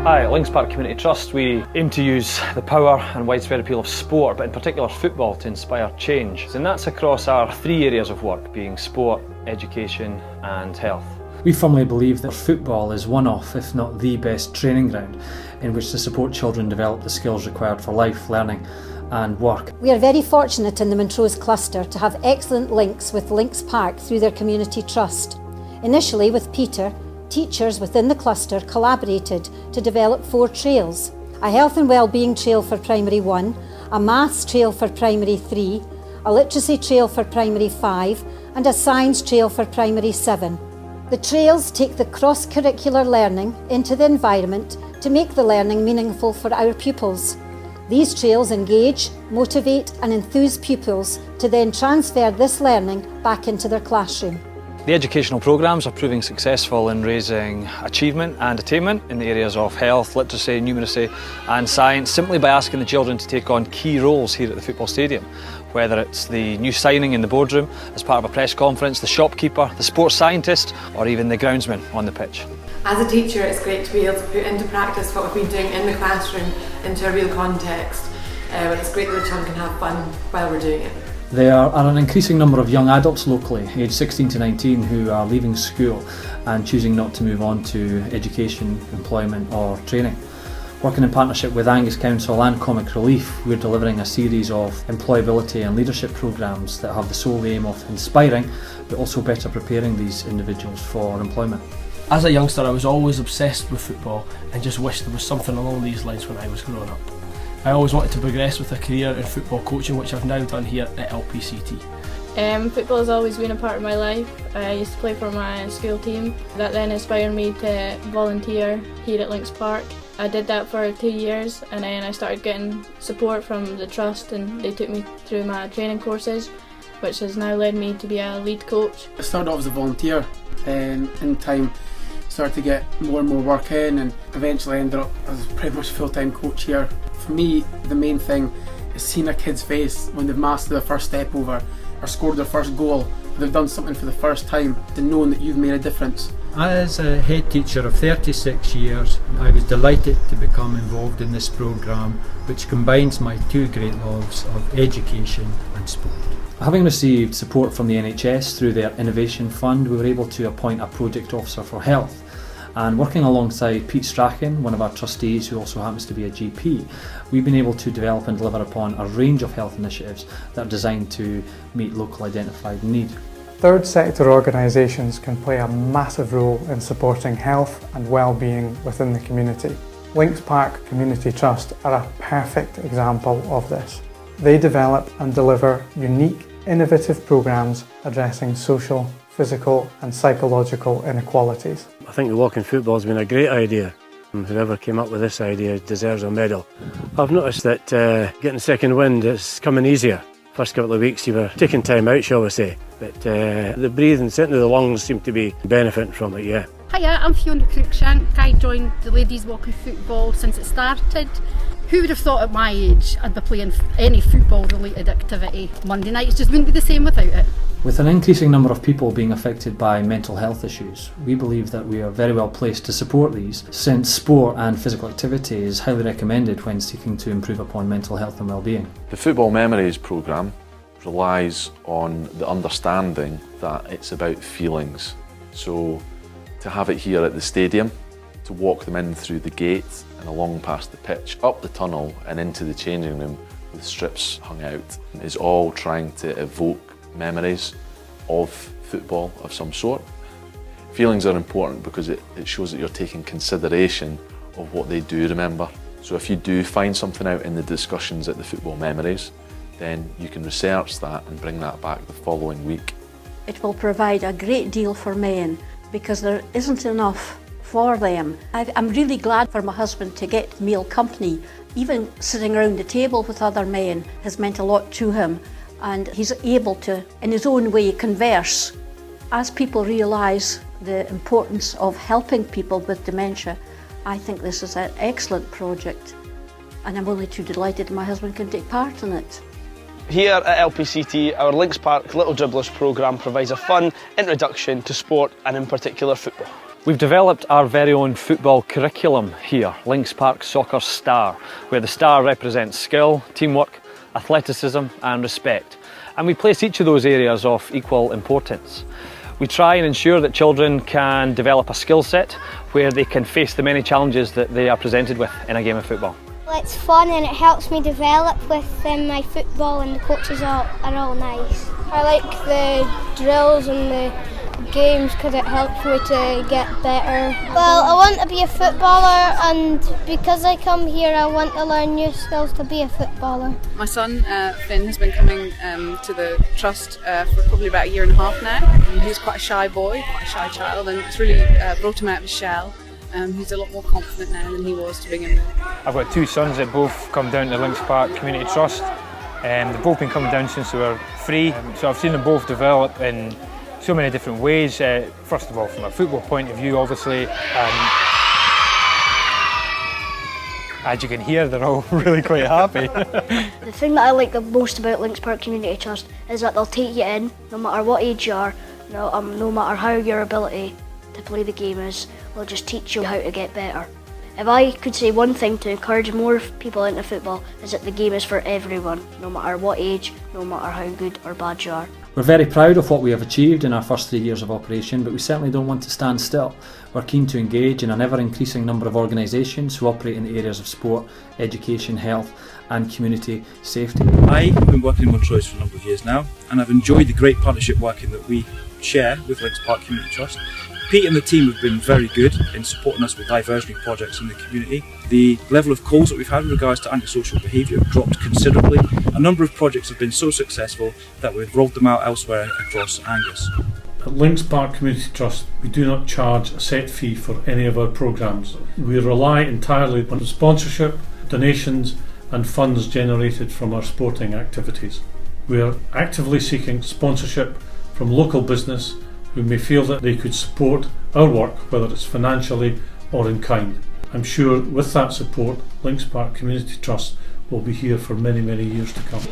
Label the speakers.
Speaker 1: Hi, at Links Park Community Trust we aim to use the power and widespread appeal of sport, but in particular football, to inspire change. And that's across our three areas of work, being sport, education and health.
Speaker 2: We firmly believe that football is one of, if not the best training ground in which to support children develop the skills required for life, learning and work.
Speaker 3: We are very fortunate in the Montrose cluster to have excellent links with Links Park through their community trust. Initially with Peter, teachers within the cluster collaborated to develop 4 trails: a health and wellbeing trail for primary 1, a maths trail for primary 3, a literacy trail for primary 5 and a science trail for primary 7. The trails take the cross-curricular learning into the environment to make the learning meaningful for our pupils. These trails engage, motivate and enthuse pupils to then transfer this learning back into their classroom.
Speaker 1: The educational programmes are proving successful in raising achievement and attainment in the areas of health, literacy, numeracy and science, simply by asking the children to take on key roles here at the football stadium. Whether it's the new signing in the boardroom as part of a press conference, the shopkeeper, the sports scientist or even the groundsman on the pitch.
Speaker 4: As a teacher, it's great to be able to put into practice what we've been doing in the classroom into a real context. It's great that the children can have fun while we're doing it.
Speaker 2: There are an increasing number of young adults locally, aged 16 to 19, who are leaving school and choosing not to move on to education, employment or training. Working in partnership with Angus Council and Comic Relief, we're delivering a series of employability and leadership programmes that have the sole aim of inspiring but also better preparing these individuals for employment.
Speaker 5: As a youngster, I was always obsessed with football and just wished there was something along these lines when I was growing up. I always wanted to progress with a career in football coaching, which I've now done here at LPCT.
Speaker 6: Football has always been a part of my life. I used to play for my school team. That then inspired me to volunteer here at Links Park. I did that for 2 years and then I started getting support from the trust and they took me through my training courses, which has now led me to be a lead coach.
Speaker 7: I started off as a volunteer and in time started to get more and more work in and eventually ended up as pretty much a full-time coach here. For me, the main thing is seeing a kid's face when they've mastered their first step over or scored their first goal, or they've done something for the first time, and knowing that you've made a difference.
Speaker 8: As a head teacher of 36 years, I was delighted to become involved in this programme, which combines my 2 great loves of education and sport.
Speaker 2: Having received support from the NHS through their Innovation Fund, we were able to appoint a project officer for health. And working alongside Pete Strachan, one of our trustees who also happens to be a GP, we've been able to develop and deliver upon a range of health initiatives that are designed to meet local identified need.
Speaker 9: Third sector organisations can play a massive role in supporting health and well-being within the community. Links Park Community Trust are a perfect example of this. They develop and deliver unique, innovative programmes addressing social, physical and psychological inequalities.
Speaker 10: I think the walking football has been a great idea. Whoever came up with this idea deserves a medal. I've noticed that getting second wind is coming easier. First couple of weeks you were taking time out, shall we say, but the breathing, sitting in the lungs seem to be benefiting from it, yeah.
Speaker 11: Hiya, I'm Fiona Cruikshank. I joined the ladies walking football since it started. Who would have thought at my age I'd be playing any football related activity? Monday nights just wouldn't be the same without it.
Speaker 2: With an increasing number of people being affected by mental health issues, we believe that we are very well placed to support these, since sport and physical activity is highly recommended when seeking to improve upon mental health and well-being.
Speaker 12: The Football Memories programme relies on the understanding that it's about feelings. So to have it here at the stadium, to walk them in through the gate and along past the pitch, up the tunnel and into the changing room with strips hung out, is all trying to evoke memories of football of some sort. Feelings are important because it shows that you're taking consideration of what they do remember. So if you do find something out in the discussions at the Football Memories, then you can research that and bring that back the following week.
Speaker 13: It will provide a great deal for men because there isn't enough for them. I'm really glad for my husband to get male company. Even sitting around the table with other men has meant a lot to him, and he's able to, in his own way, converse. As people realise the importance of helping people with dementia, I think this is an excellent project, and I'm only too delighted my husband can take part in it.
Speaker 5: Here at LPCT, our Links Park Little Dribblers programme provides a fun introduction to sport and in particular football.
Speaker 1: We've developed our very own football curriculum here, Links Park Soccer Star, where the star represents skill, teamwork, athleticism and respect. And we place each of those areas of equal importance. We try and ensure that children can develop a skill set where they can face the many challenges that they are presented with in a game of football.
Speaker 14: It's fun and it helps me develop within my football, and the coaches are all nice. I like the drills and the games because it helps me to get better. Well, I want to be a footballer, and because I come here I want to learn new skills to be a footballer.
Speaker 15: My son Finn has been coming to the trust for probably about a year and a half now. He's quite a shy boy, quite a shy child, and it's really brought him out of his shell. He's a lot more confident now than he was to begin with.
Speaker 16: I've got two sons that both come down to Links Park Community Trust. They've both been coming down since they were 3, so I've seen them both develop in so many different ways. First of all, from a football point of view, obviously. As you can hear, they're all really quite happy.
Speaker 17: The thing that I like the most about Links Park Community Trust is that they'll take you in, no matter what age you are, no matter how your ability to play the game is, they'll just teach you how to get better. If I could say one thing to encourage more people into football, is that the game is for everyone, no matter what age, no matter how good or bad you are.
Speaker 2: We're very proud of what we have achieved in our first 3 years of operation, but we certainly don't want to stand still. We're keen to engage in an ever-increasing number of organisations who operate in the areas of sport, education, health and community safety.
Speaker 18: I've been working in Montrose for a number of years now, and I've enjoyed the great partnership working that we share with Links Park Community Trust. Pete and the team have been very good in supporting us with diversionary projects in the community. The level of calls that we've had in regards to antisocial behaviour have dropped considerably. A number of projects have been so successful that we've rolled them out elsewhere across Angus.
Speaker 19: At Links Park Community Trust, we do not charge a set fee for any of our programmes. We rely entirely on sponsorship, donations and funds generated from our sporting activities. We are actively seeking sponsorship from local business who may feel that they could support our work, whether it's financially or in kind. I'm sure with that support, Links Park Community Trust will be here for many, many years to come.